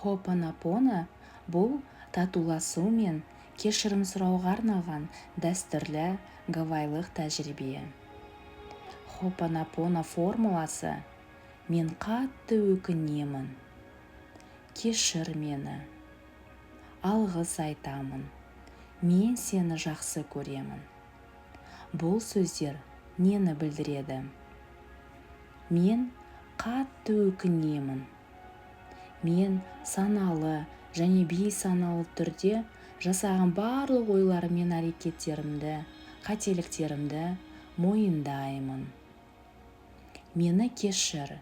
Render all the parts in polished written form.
Хопанапона бұл татуласу мен кешірім сұрауға арналған дәстүрлі гавайлық тәжірибе. Хопанапона формуласы: мен қатты өкінемін, кешір мені, алғыс айтамын, мен сені жақсы көремін. Бұл сөздер нені білдіреді? Мен қатты өкінемін. Мен саналы және бейсаналы түрде жасаған барлық ойлар мен әрекеттерімді, қателіктерімді мойындаймын. Мені кешір.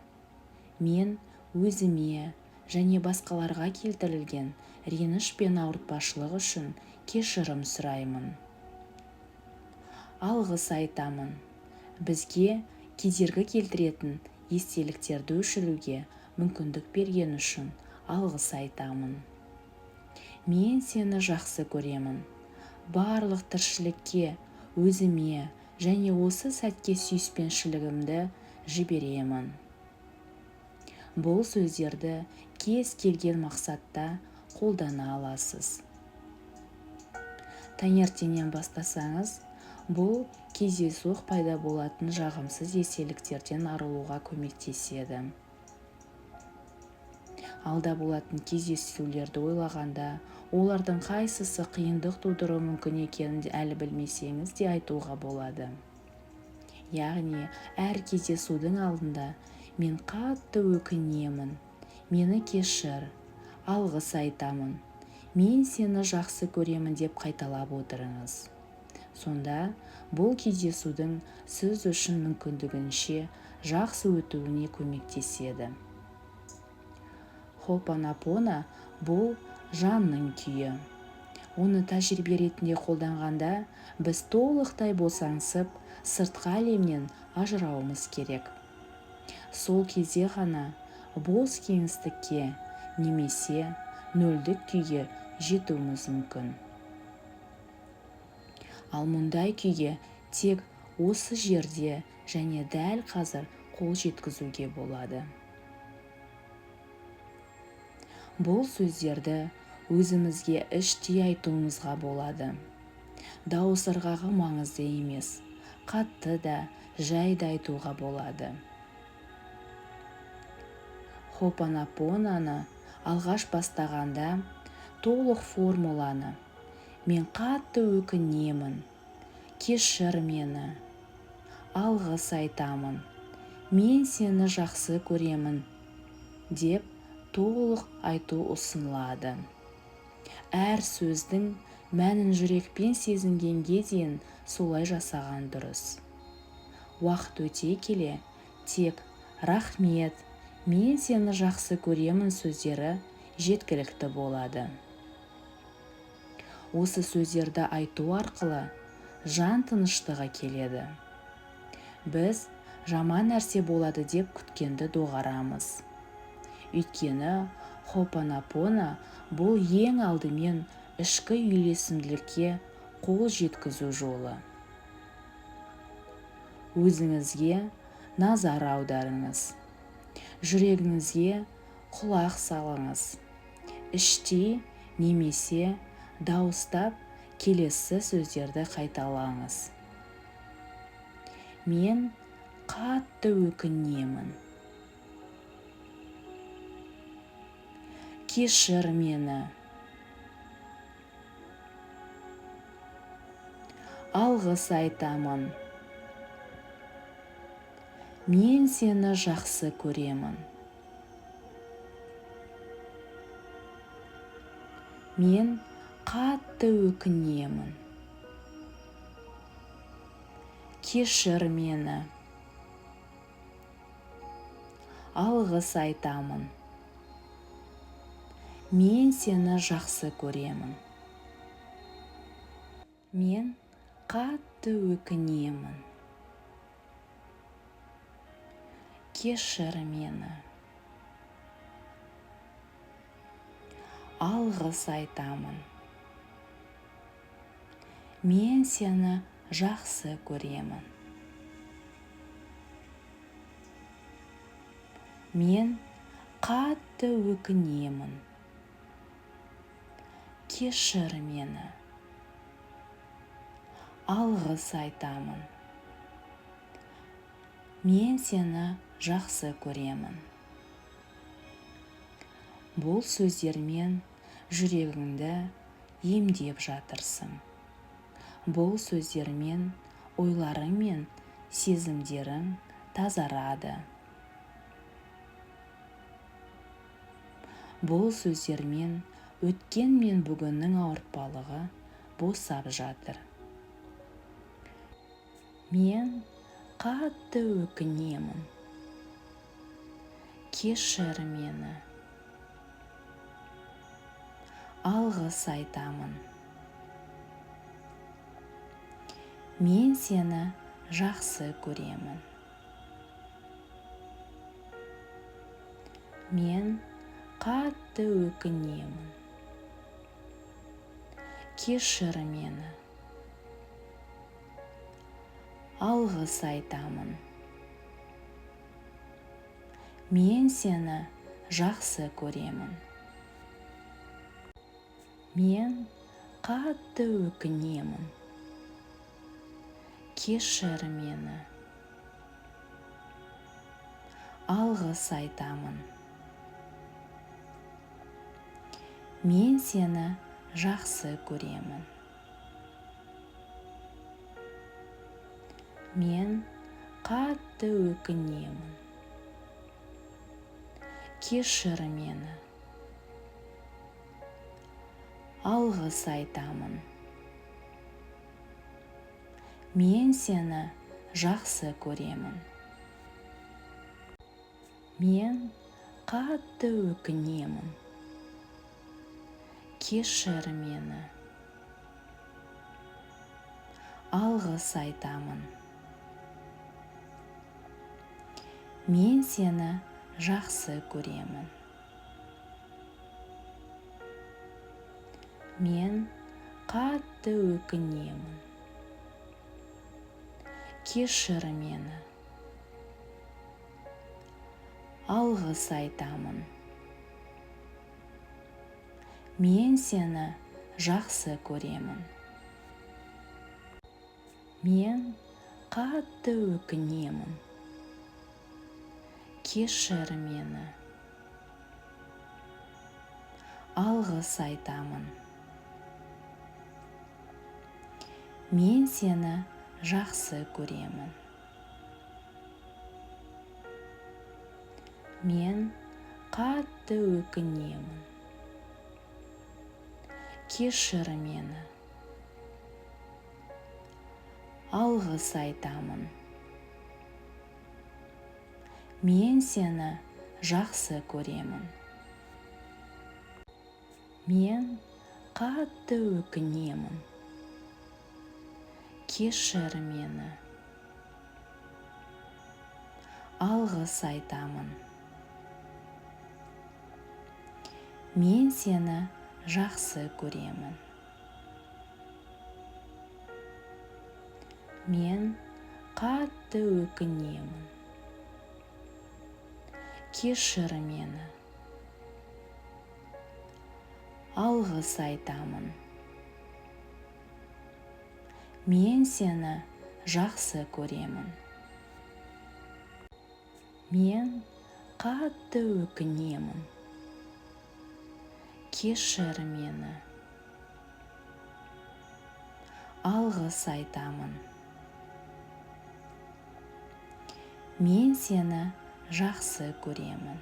Мен өзіме және басқаларға келтірілген реніш пен ауыртпашылық үшін кешірім сұраймын. Алғыс айтамын. Бізге кедергі келтіретін естеліктерді өшіруге мүмкіндік берген үшін алғыс айтамын. Мен сені жақсы көремін. Барлық тіршілікке, өзіме және осы сәтке сүйіспеншілігімді жіберемін. Бұл сөздерді кез келген мақсатта қолдана аласыз. Таңертеңнен бастасаңыз, бұл кездейсоқ пайда болатын жағымсыз естеліктерден арылуға көмектеседі. Алда болатын кездесулерді ойлағанда, олардың қайсысы қиындық тудыруы мүмкін екенін әлі білмесеңіз де айтуға болады. Яғни, әр кездесудің алдында мен қатты өкінемін, мені кешір, алғыс айтамын, мен сені жақсы көремін деп қайталап отырыңыз. Сонда бұл кездесудің сіз үшін мүмкіндігінше жақсы өтуіне көмектеседі. Хопанапона бұл жанның күйі. Оны тәжірибе ретінде қолданғанда, біз толықтай босаңсып, сыртқы әлемнен ажырауымыз керек. Сол кезде ғана бос кеңістікке немесе нөлдік күйге жетуіміз мүмкін. Ал мұндай күйге тек осы жерде және дәл қазір қол жеткізуге болады. Бұл сөздерді өзімізге іштей айтуымызға болады. Дауыс ырғағы маңызды емес, қатты да, жайды айтуға болады. Хопанапонаны алғаш бастағанда толық формуланы: мен қатты өкінемін, кешір мені, алғыс айтамын, мен сені жақсы көремін деп толық айту ұсынылады. Әр сөздің мәнін жүрекпен сезінгенге дейін солай жасаған дұрыс. Уақыт өте келе тек рахмет, мен сені жақсы көремін сөздері жеткілікті болады. Осы сөздерді айту арқылы жан тыныштығы келеді. Біз жаман нәрсе болады деп күткенді доғарамыз. Өйткені Хопанапона бұл ең алдымен ішкі үйлесімділікке қол жеткізу жолы. Өзіңізге назар аударыңыз. Жүрегіңізге құлақ салыңыз. Іштей немесе дауыстап келесі сөздерді қайталаңыз. Мен қатты өкінемін. Кешір мені. Алғыс айтамын. Мен сені жақсы көремін. Мен қатты өкінемін. Кешір мені. Алғыс айтамын. Мен сені жақсы көремін. Мен қатты өкінемін. Кешір мені. Алғыс айтамын. Мен сені жақсы көремін. Мен қатты өкінемін. кешір мені. Алғыс айтамын. Мен сені жақсы көремін. Бұл сөздермен жүрегіңді емдеп жатырсың. Бұл сөздермен ойларың мен сезімдерің тазарады. Бұл сөздермен өткен мен бүгіннің ауыртпалығы босап жатыр. Мен қатты өкінемін. Кешір мені. Алғыс айтамын. Мен сені жақсы көремін. Мен қатты өкінемін. Кешір мені. Алғыс айтамын. Мен сені жақсы көремін. Мен қатты өкінемін. Кешір мені. Алғыс айтамын. Мен сені жақсы көремін. Мен қатты өкінемін. Кешір мені. Алғыс айтамын. Мен сені жақсы көремін. Мен қатты өкінемін. Кешір мені. Алғыс айтамын. Мен сені жақсы көремін. Мен қатты өкінемін. Кешір мені. Алғыс айтамын. Мен сені жақсы көремін. Мен қатты өкінемін. Кешір мені. Алғыс айтамын. Мен сені жақсы көремін. Мен қатты өкінемін. Кешір мені. Алғыс айтамын. Мен сені жақсы көремін. Мен қатты өкінемін. Кешір мені. Алғыс айтамын. Мен сені жақсы көремін. Мен қатты өкінемін. Кешір мені. Алғыс айтамын. Мен сені жақсы көремін. Мен қатты өкінемін. Кешір мені. Алғыс айтамын. Мен сені жақсы көремін.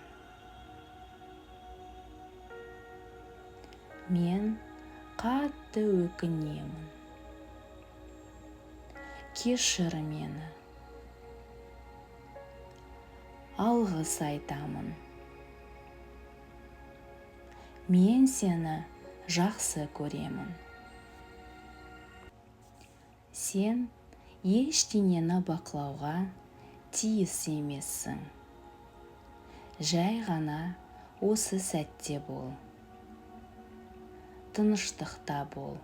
Мен қатты өкінемін. Кешір мені. Алғыс айтамын. Мен сені жақсы көремін. Сен ештеңені бақылауға тиіс емессің. Жай ғана осы сәтте бол. Тыныштықта бол.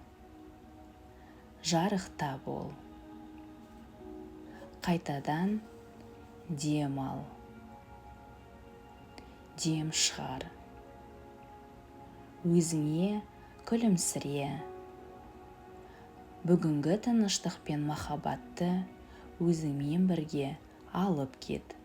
Жарықта бол. Қайтадан дем ал. Дем шығар. Өзіңе күлімсіре. Бүгінгі тыныштық пен махаббатты өзіңмен бірге алып кет.